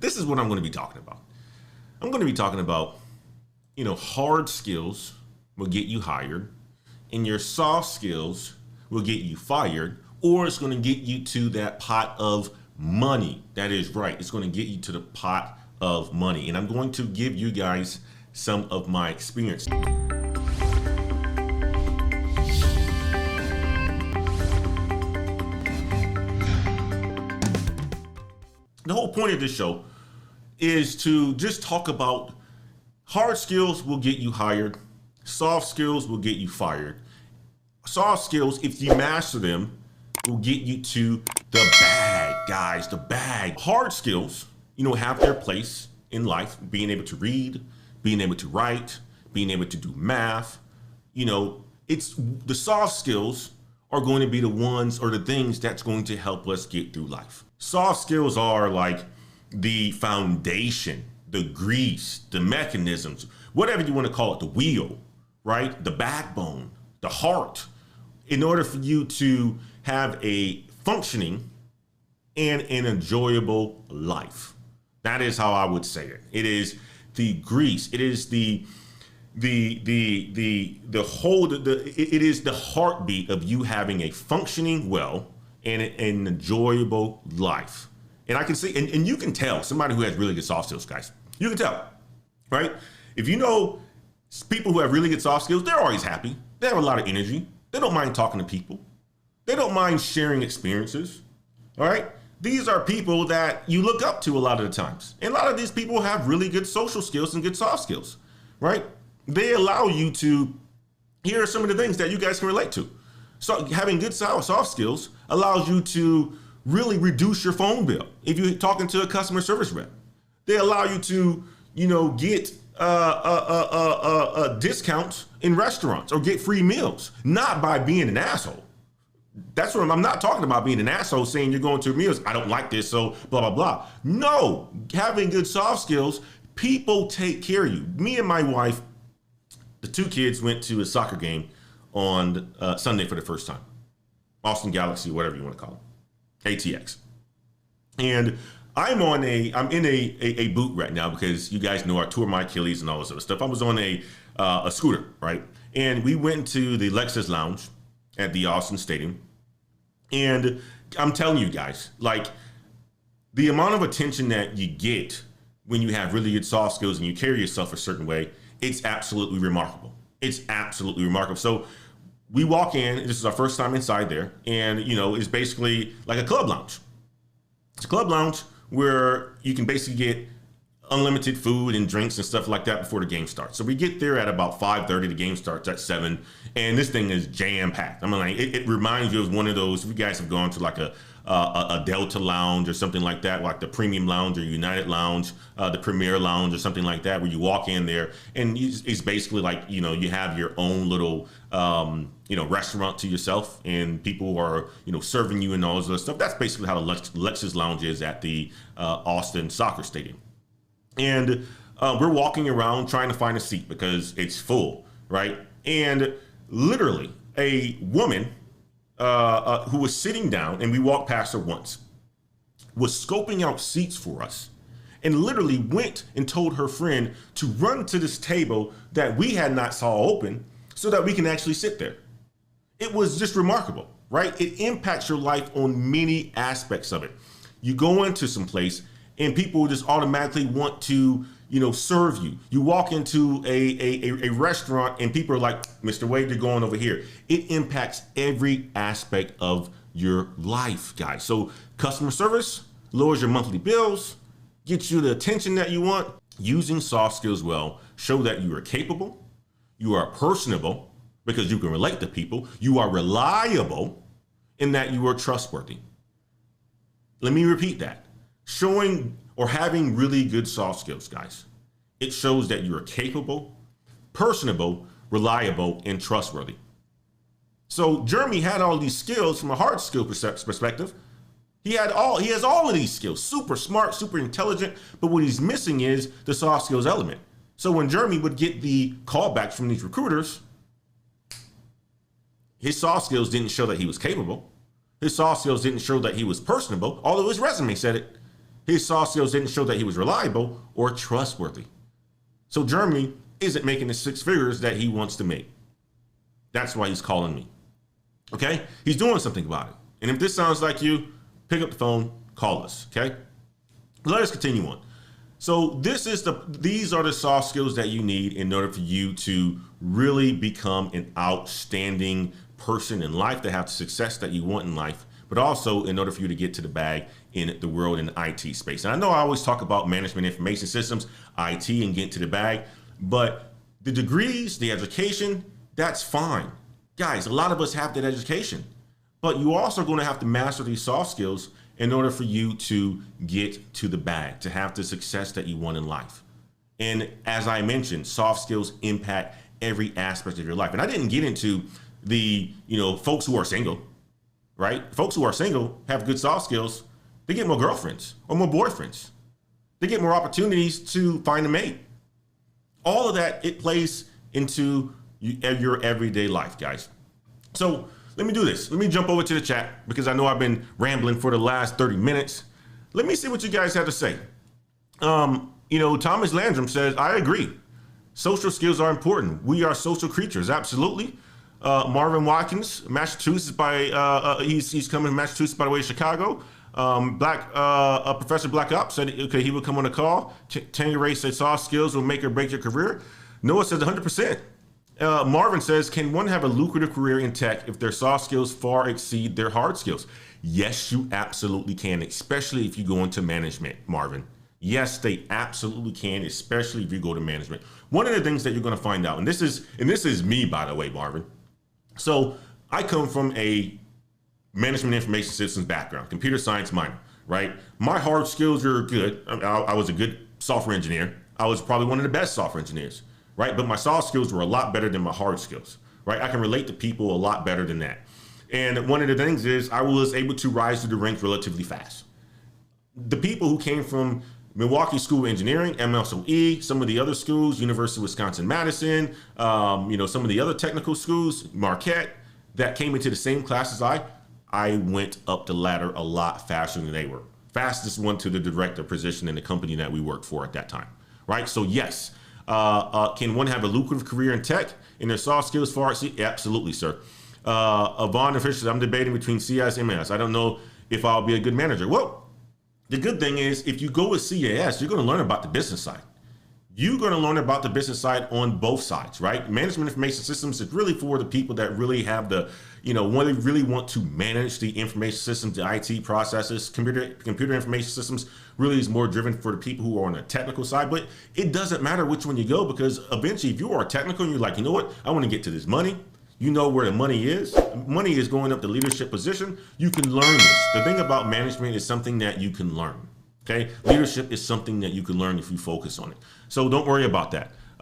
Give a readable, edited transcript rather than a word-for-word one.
This is what I'm going to be talking about. I'm going to be talking about, hard skills will get you hired, and your soft skills will get you fired, or it's going to get you to that pot of money. That is right. It's going to get you to the pot of money. And I'm going to give you guys some of my experience. The whole point of this show is to just talk about hard skills will get you hired, soft skills will get you fired. Soft skills, if you master them, will get you to the bag, guys, the bag. Hard skills, have their place in life, being able to read, being able to write, being able to do math. It's the soft skills are going to be the ones or the things that's going to help us get through life. Soft skills are like the foundation, the grease, the mechanisms, whatever you want to call it, the wheel, right? The backbone, the heart, in order for you to have a functioning and an enjoyable life. That is how I would say it. It is the grease. It is it is the heartbeat of you having a functioning well and an enjoyable life. And I can see, and you can tell somebody who has really good soft skills, guys. You can tell, right? If you know people who have really good soft skills, they're always happy. They have a lot of energy. They don't mind talking to people. They don't mind sharing experiences, all right? These are people that you look up to a lot of the times. And a lot of these people have really good social skills and good soft skills, right? They allow you to hear some of the things that you guys can relate to. So having good soft skills allows you to really reduce your phone bill. If you're talking to a customer service rep, they allow you to, get discounts in restaurants or get free meals, not by being an asshole. That's what I'm not talking about, being an asshole saying you're going to meals. I don't like this, so blah, blah, blah. No, having good soft skills, people take care of you. Me and my wife, the two kids went to a soccer game on Sunday for the first time. Austin Galaxy, whatever you want to call it, ATX. And I'm in a boot right now because you guys know I tore my Achilles and all this other stuff. I was on a scooter, right? And we went to the Lexus Lounge at the Austin Stadium. And I'm telling you guys, like, the amount of attention that you get when you have really good soft skills and you carry yourself a certain way, it's absolutely remarkable. It's absolutely remarkable. So we walk in, this is our first time inside there, and it's basically like a club lounge. It's a club lounge where you can basically get unlimited food and drinks and stuff like that before the game starts. So we get there at about 5:30, the game starts at 7, and this thing is jam-packed. I mean, like, it reminds you of one of those, if you guys have gone to like a Delta Lounge or something like that, like the Premium Lounge or United Lounge, the Premier Lounge or something like that, where you walk in there and it's basically like, you have your own little, restaurant to yourself, and people are, serving you and all this other stuff. That's basically how the Lexus Lounge is at the Austin Soccer Stadium. And we're walking around trying to find a seat because it's full, right? And literally a woman who was sitting down, and we walked past her once, was scoping out seats for us, and literally went and told her friend to run to this table that we had not saw open so that we can actually sit there. It was just remarkable, right? It impacts your life on many aspects of it. You go into some place and people just automatically want to, serve you. You walk into a restaurant and people are like, Mr. Wade, you're going over here. It impacts every aspect of your life, guys. So customer service lowers your monthly bills, gets you the attention that you want. Using soft skills well, show that you are capable, you are personable because you can relate to people, you are reliable, and that you are trustworthy. Let me repeat that. Showing or having really good soft skills, guys. It shows that you are capable, personable, reliable, and trustworthy. So Jeremy had all these skills from a hard skill perspective. He has all of these skills, super smart, super intelligent, but what he's missing is the soft skills element. So when Jeremy would get the callbacks from these recruiters, his soft skills didn't show that he was capable. His soft skills didn't show that he was personable, although his resume said it. his soft skills didn't show that he was reliable or trustworthy. So Germany isn't making the 6 figures that he wants to make. That's why he's calling me. Okay? He's doing something about it. And if this sounds like you, pick up the phone, call us. Okay? Let us continue on. So these are the soft skills that you need in order for you to really become an outstanding person in life, to have the success that you want in life, but also in order for you to get to the bag in the world in the IT space. And I know I always talk about management information systems, IT, and get to the bag, but the degrees, the education, that's fine. Guys, a lot of us have that education, but you also going to have to master these soft skills in order for you to get to the bag, to have the success that you want in life. And as I mentioned, soft skills impact every aspect of your life. And I didn't get into the, folks who are single, right? Folks who are single have good soft skills. They get more girlfriends or more boyfriends. They get more opportunities to find a mate. All of that, it plays into your everyday life, guys. So let me do this. Let me jump over to the chat because I know I've been rambling for the last 30 minutes. Let me see what you guys have to say. Thomas Landrum says, I agree. Social skills are important. We are social creatures. Absolutely. Marvin Watkins, Massachusetts he's coming from Massachusetts by the way of Chicago. Professor Black Ops said, okay, he would come on the call. Tangeray said soft skills will make or break your career. Noah says 100%. Marvin says, can one have a lucrative career in tech if their soft skills far exceed their hard skills? Yes, you absolutely can, especially if you go into management, Marvin. Yes, they absolutely can, especially if you go to management. One of the things that you're going to find out, and this is me, by the way, Marvin. So I come from a management information systems background, computer science minor, right? My hard skills are good. I was a good software engineer. I was probably one of the best software engineers, right? But my soft skills were a lot better than my hard skills, right? I can relate to people a lot better than that. And one of the things is I was able to rise through the ranks relatively fast. The people who came from Milwaukee School of Engineering, MSOE, some of the other schools, University of Wisconsin-Madison, some of the other technical schools, Marquette, that came into the same class as I went up the ladder a lot faster than they were. Fastest one to the director position in the company that we worked for at that time, right? So yes, can one have a lucrative career in tech in their soft skills far exceed? Absolutely, sir. Vaughn Fisher, I'm debating between CIS and MS. I don't know if I'll be a good manager. Well, the good thing is if you go with CAS, you're going to learn about the business side. You're going to learn about the business side on both sides, right? Management information systems is really for the people that really have really want to manage the information systems, the IT processes. Computer information systems really is more driven for the people who are on the technical side, but it doesn't matter which one you go because eventually if you are technical and you're like, you know what, I want to get to this money. You know where the money is. Money is going up the leadership position. You can learn this. The thing about management is something that you can learn. Okay, leadership is something that you can learn if you focus on it. So don't worry about that.